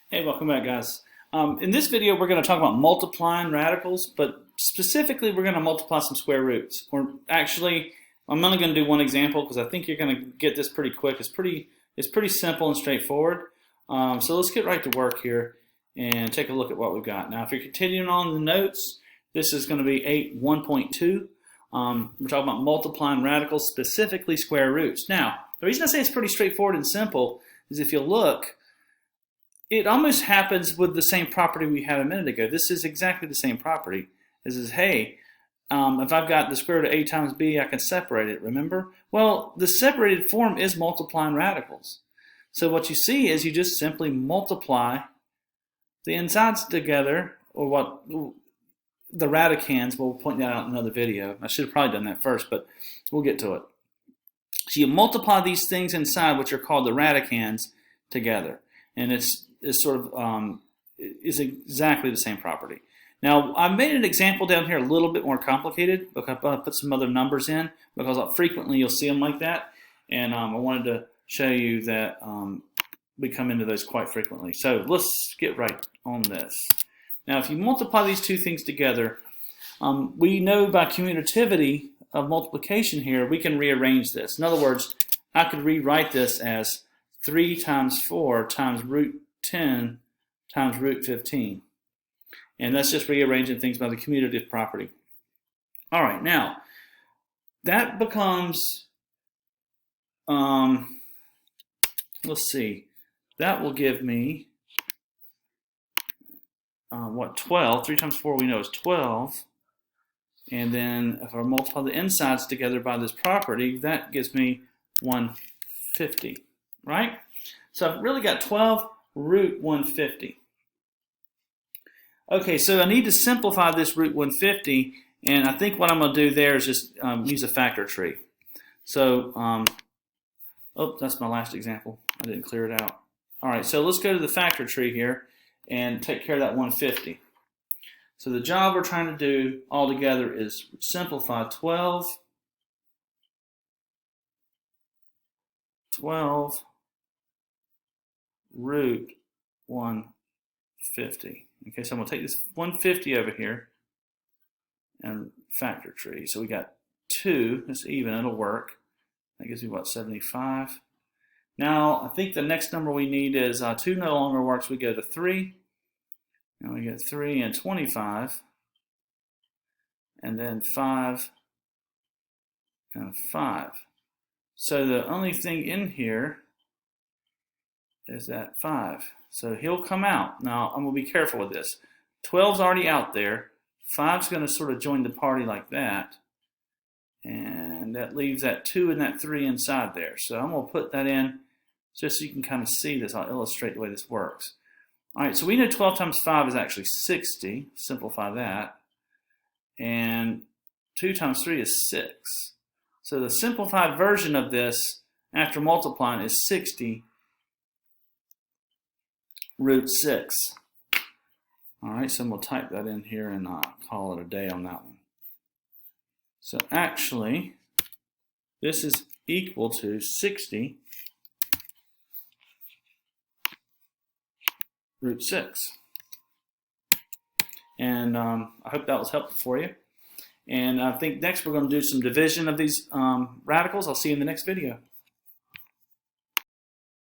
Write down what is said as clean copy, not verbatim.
Hey, welcome back, guys. In this video, we're going to talk about multiplying radicals, but specifically, we're going to multiply some square roots. Or actually, I'm only going to do one example because I think you're going to get this pretty quick. It's pretty simple and straightforward. So let's get right to work here and take a look at what we've got. Now, if you're continuing on the notes, this is going to be 8.1.2. We're talking about multiplying radicals, specifically square roots. Now, the reason I say it's pretty straightforward and simple is if you look, it almost happens with the same property we had a minute ago. This is exactly the same property. This is, hey, if I've got the square root of a times b, I can separate it, remember? Well, the separated form is multiplying radicals. So what you see is you just simply multiply the insides together, or what the radicands, we'll point that out in another video. I should have probably done that first, but we'll get to it. So you multiply these things inside, which are called the radicands, together. And it's exactly the same property. Now, I've made an example down here a little bit more complicated because I put some other numbers in because frequently you'll see them like that. And I wanted to show you that we come into those quite frequently. So let's get right on this. Now, if you multiply these two things together, we know by commutativity of multiplication here, we can rearrange this. In other words, I could rewrite this as 3 times 4 times root 10 times root 15. And that's just rearranging things by the commutative property. All right, now, that becomes, let's see, that will give me, 12? 3 times 4 we know is 12. And then if I multiply the insides together by this property, that gives me 150, right? So I've really got 12 root 150. Okay, so I need to simplify this root 150, and I think what I'm going to do there is just use a factor tree. So, oh, that's my last example. I didn't clear it out. All right, so let's go to the factor tree here and take care of that 150. So the job we're trying to do all together is simplify 12 root 150. Okay, so I'm going to take this 150 over here and factor tree. So we got 2, it's even, it'll work. That gives me what, 75? Now, I think the next number we need is 2 no longer works. We go to 3. And we get 3 and 25. And then 5 and 5. So the only thing in here is that 5. So he'll come out. Now, I'm going to be careful with this. 12's already out there. 5's going to sort of join the party like that. And that leaves that 2 and that 3 inside there. So I'm going to put that in just so you can kind of see this. I'll illustrate the way this works. All right, so we know 12 times 5 is actually 60. Simplify that. And 2 times 3 is 6. So the simplified version of this after multiplying is 60 root 6. All right, so we'll type that in here and call it a day on that one. So actually, this is equal to 60 root 6. And I hope that was helpful for you. And I think next we're going to do some division of these radicals. I'll see you in the next video.